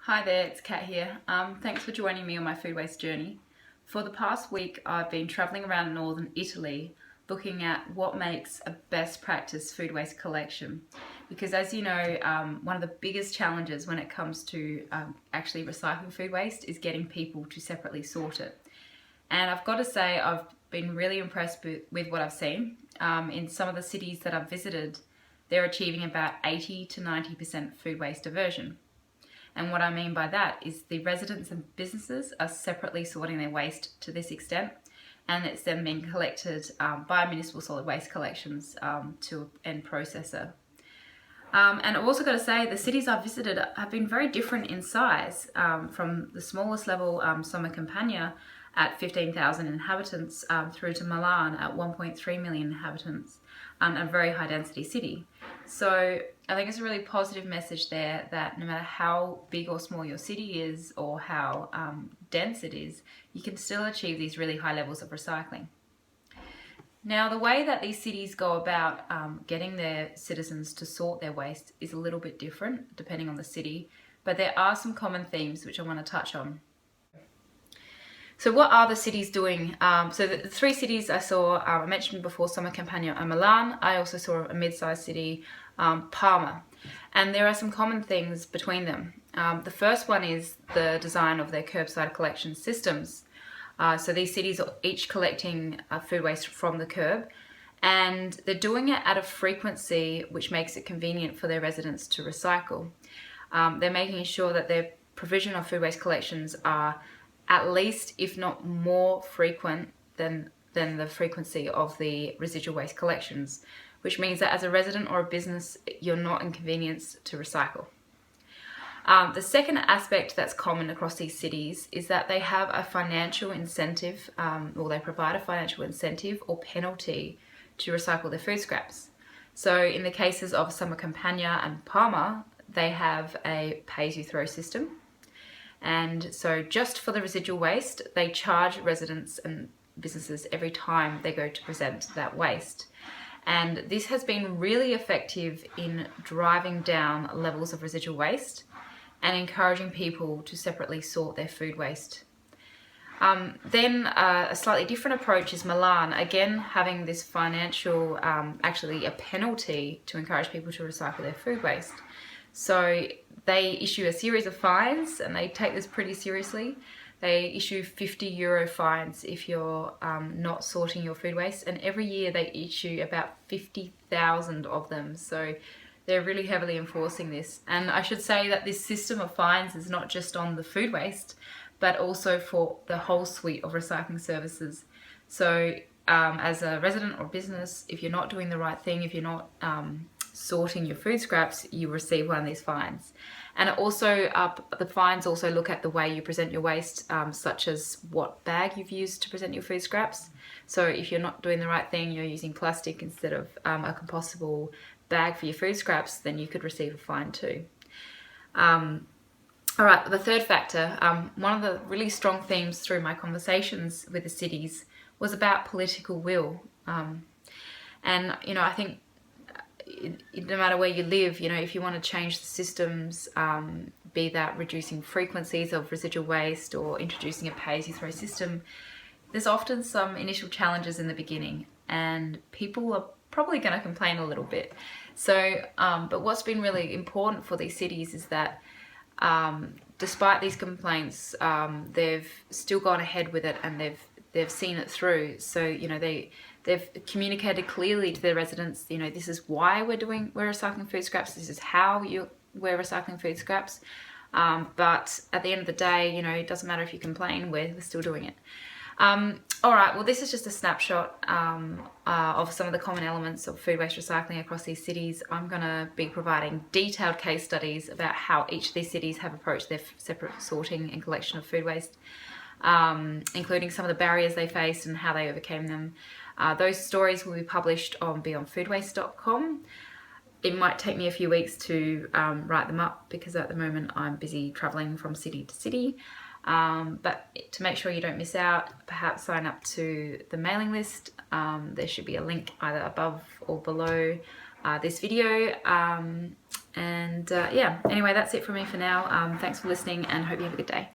Hi there, it's Kat here. Thanks for joining me on my food waste journey. For the past week, I've been travelling around northern Italy looking at what makes a best practice food waste collection. Because as you know, one of the biggest challenges when it comes to actually recycling food waste is getting people to separately sort it. And I've got to say, I've been really impressed with what I've seen. In some of the cities that I've visited, they're achieving about 80 to 90% food waste diversion. And what I mean by that is the residents and businesses are separately sorting their waste to this extent, and it's then being collected by municipal solid waste collections to end processor. And I've also got to say the cities I've visited have been very different in size, from the smallest level, Somma Campagna at 15,000 inhabitants through to Milan at 1.3 million inhabitants, a very high density city. So I think it's a really positive message there that no matter how big or small your city is or how dense it is, you can still achieve these really high levels of recycling. Now, the way that these cities go about getting their citizens to sort their waste is a little bit different depending on the city, but there are some common themes which I want to touch on. So what are the cities doing? So the three cities I saw, I mentioned before, Somma Campagna and Milan. I also saw a mid-sized city, Parma. And there are some common things between them. The first one is the design of their curbside collection systems. So these cities are each collecting food waste from the curb, and they're doing it at a frequency which makes it convenient for their residents to recycle. They're making sure that their provision of food waste collections are at least, if not more frequent than the frequency of the residual waste collections, which means that as a resident or a business, you're not inconvenienced to recycle. The second aspect that's common across these cities is that they have a financial incentive, or they provide a financial incentive or penalty to recycle their food scraps. So in the cases of Somma Campagna and Parma, they have a pay-as-you-throw system. And so just for the residual waste, they charge residents and businesses every time they go to present that waste. And this has been really effective in driving down levels of residual waste and encouraging people to separately sort their food waste. Then a slightly different approach is Milan, again having this financial, actually a penalty to encourage people to recycle their food waste. So they issue a series of fines, and they take this pretty seriously. They issue €50 fines if you're not sorting your food waste, and every year they issue about 50,000 of them. So they're really heavily enforcing this. And I should say that this system of fines is not just on the food waste, but also for the whole suite of recycling services. So as a resident or business, if you're not doing the right thing, if you're not sorting your food scraps, you receive one of these fines. And it also, the fines also look at the way you present your waste, such as what bag you've used to present your food scraps. So if you're not doing the right thing, you're using plastic instead of a compostable bag for your food scraps, then you could receive a fine too. All right, the third factor, one of the really strong themes through my conversations with the cities was about political will. And, you know, I think no matter where you live, you know, if you want to change the systems, be that reducing frequencies of residual waste or introducing a pay-as-you-throw system, there's often some initial challenges in the beginning, and people are probably going to complain a little bit. So, but what's been really important for these cities is that despite these complaints, they've still gone ahead with it, and they've seen it through. So, you know, they've communicated clearly to their residents, you know, this is why we're recycling food scraps, this is how we're recycling food scraps. But at the end of the day, you know, it doesn't matter if you complain, we're still doing it. All right, well, this is just a snapshot of some of the common elements of food waste recycling across these cities. I'm going to be providing detailed case studies about how each of these cities have approached their separate sorting and collection of food waste, including some of the barriers they faced and how they overcame them. Those stories will be published on beyondfoodwaste.com. It might take me a few weeks to write them up because at the moment I'm busy travelling from city to city. But to make sure you don't miss out, perhaps sign up to the mailing list. There should be a link either above or below this video. And yeah, anyway, that's it from me for now. Thanks for listening and hope you have a good day.